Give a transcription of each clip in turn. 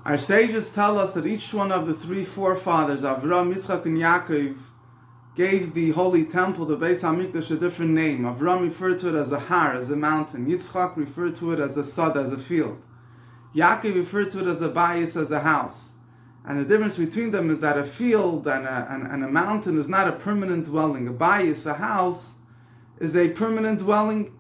Our sages tell us that each one of the three forefathers, Avram, Yitzchak, and Yaakov, gave the holy temple, the Beis HaMikdash, a different name. Avram referred to it as a har, as a mountain. Yitzchak referred to it as a sad, as a field. Yaakov referred to it as a bayis, as a house. And the difference between them is that a field and a mountain is not a permanent dwelling. A bayis, a house, is a permanent dwelling.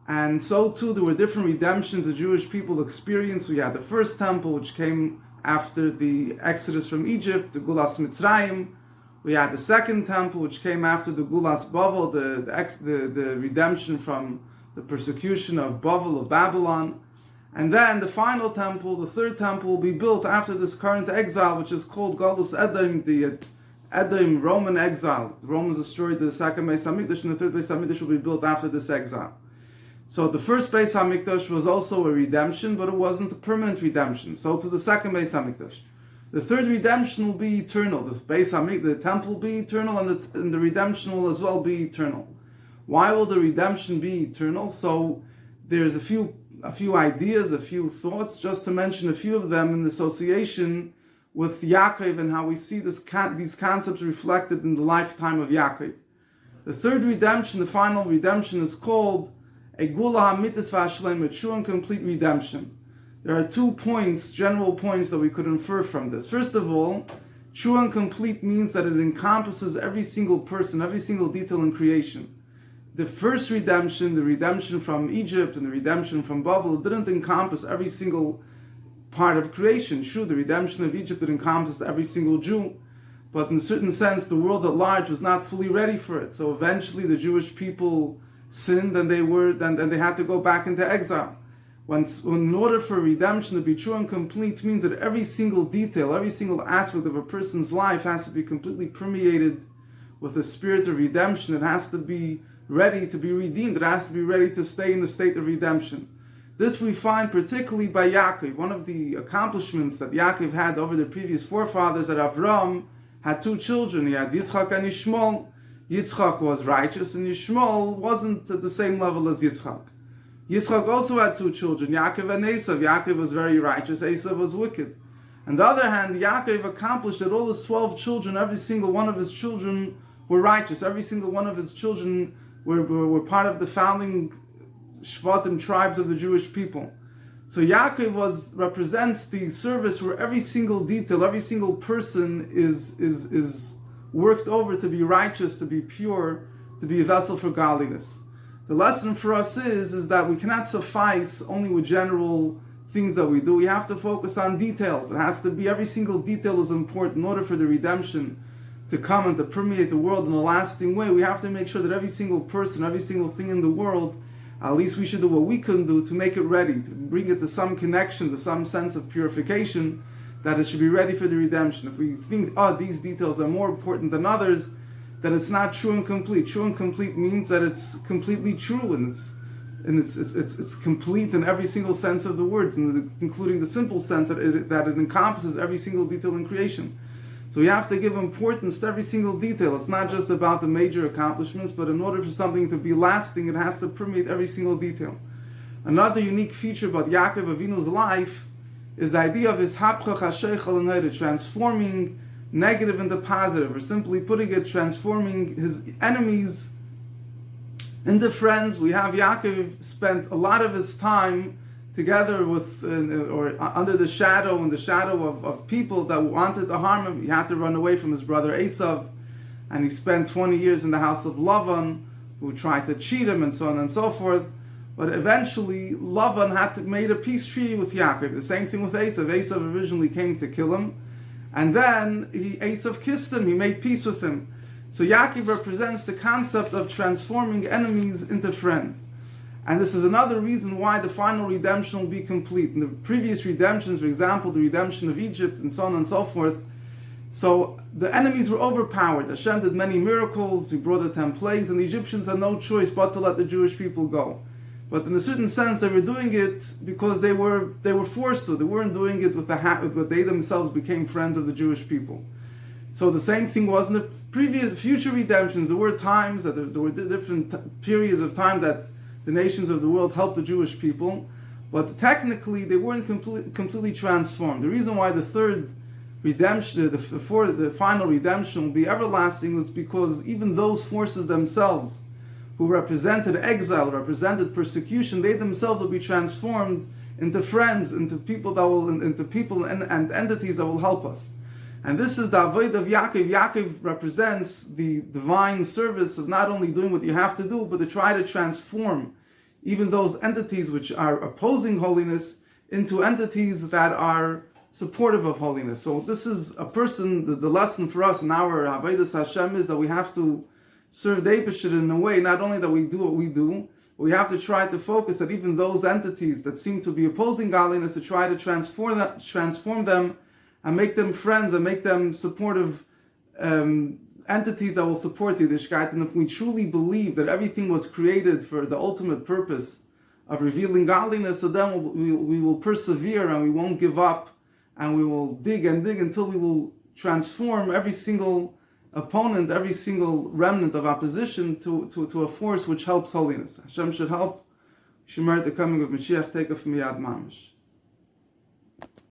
And so too, there were different redemptions the Jewish people experienced. We had the first temple, which came after the exodus from Egypt, the Gulas Mitzrayim. We had the second temple, which came after the Gulas Bavel, the redemption from the persecution of Bavel, of Babylon. And then the final temple, the third temple, will be built after this current exile, which is called Galus Edom, the Edom, Roman exile. The Romans destroyed the second Beis HaMikdash, and the third Beis HaMikdash will be built after this exile. So the first Beis HaMikdash was also a redemption, but it wasn't a permanent redemption. So to the second Beis HaMikdash. The third redemption will be eternal. The Beis HaMikdash, the temple will be eternal, and the redemption will as well be eternal. Why will the redemption be eternal? So there's a few ideas, a few thoughts, just to mention a few of them in association with Yaakov and how we see these concepts reflected in the lifetime of Yaakov. The third redemption, the final redemption, is called a Gula HaMitis V'Hashlem, a true and complete redemption. There are 2 points, general points, that we could infer from this. First of all, true and complete means that it encompasses every single person, every single detail in creation. The first redemption, the redemption from Egypt and the redemption from Babel, didn't encompass every single part of creation. Sure, the redemption of Egypt, it encompassed every single Jew, but in a certain sense, the world at large was not fully ready for it. So eventually, the Jewish people sinned, and they had to go back into exile. When in order for redemption to be true and complete, means that every single detail, every single aspect of a person's life has to be completely permeated with the spirit of redemption. It has to be ready to be redeemed. It has to be ready to stay in the state of redemption. This we find particularly by Yaakov. One of the accomplishments that Yaakov had over the previous forefathers, that Avram had 2 children. He had Yitzchak and Yishmael. Yitzchak was righteous, and Yishmael wasn't at the same level as Yitzchak. Yitzchak also had 2 children, Yaakov and Esav. Yaakov was very righteous, Esav was wicked. On the other hand, Yaakov accomplished that all his 12 children, every single one of his children were righteous. Every single one of his children were part of the founding Shvatim tribes of the Jewish people. So Yaakov represents the service where every single detail, every single person is worked over to be righteous, to be pure, to be a vessel for godliness. The lesson for us is that we cannot suffice only with general things that we do. We have to focus on details. It has to be, every single detail is important. In order for the redemption to come and to permeate the world in a lasting way, we have to make sure that every single person, every single thing in the world, at least we should do what we can do to make it ready, to bring it to some connection, to some sense of purification, that it should be ready for the redemption. If we think, these details are more important than others, then it's not true and complete. True and complete means that it's completely true, and it's complete in every single sense of the words, including the simple sense that it encompasses every single detail in creation. So we have to give importance to every single detail. It's not just about the major accomplishments, but in order for something to be lasting, it has to permeate every single detail. Another unique feature about Yaakov Avinu's life is the idea of his hapchach hasheichel and transforming negative into positive, or simply putting it, transforming his enemies into friends. We have Yaakov spent a lot of his time together with, or under the shadow, of people that wanted to harm him. He had to run away from his brother Esav, and he spent 20 years in the house of Lavan, who tried to cheat him, and so on and so forth. But eventually, Lavan made a peace treaty with Yaakov. The same thing with Esav. Esav originally came to kill him, and then Esav kissed him. He made peace with him. So Yaakov represents the concept of transforming enemies into friends. And this is another reason why the final redemption will be complete. In the previous redemptions, for example, the redemption of Egypt and so on and so forth, so the enemies were overpowered. Hashem did many miracles. He brought the 10 plagues, and the Egyptians had no choice but to let the Jewish people go. But in a certain sense, they were doing it because they were forced to. They weren't doing it with but they themselves became friends of the Jewish people. So the same thing was in the future redemptions. There were times that there were different periods of time that the nations of the world helped the Jewish people. but technically they weren't completely transformed. The reason why the third redemption, the final redemption will be everlasting was because even those forces themselves who represented exile, represented persecution, they themselves will be transformed into friends, into people and entities that will help us. And this is the avodah of Yaakov. Yaakov represents the divine service of not only doing what you have to do, but to try to transform even those entities which are opposing holiness into entities that are supportive of holiness. So this is a person, the lesson for us in our avodas Hashem is that we have to serve the Eibusher in a way, not only that we do what we do, but we have to try to focus that even those entities that seem to be opposing godliness, to try to transform them and make them friends and make them supportive entities that will support Yiddishkeit. And if we truly believe that everything was created for the ultimate purpose of revealing godliness, so then we will persevere and we won't give up, and we will dig and dig until we will transform every single opponent, every single remnant of opposition to a force which helps holiness. Hashem should help. We should merit the coming of Mashiach, take it from Yad Mamish.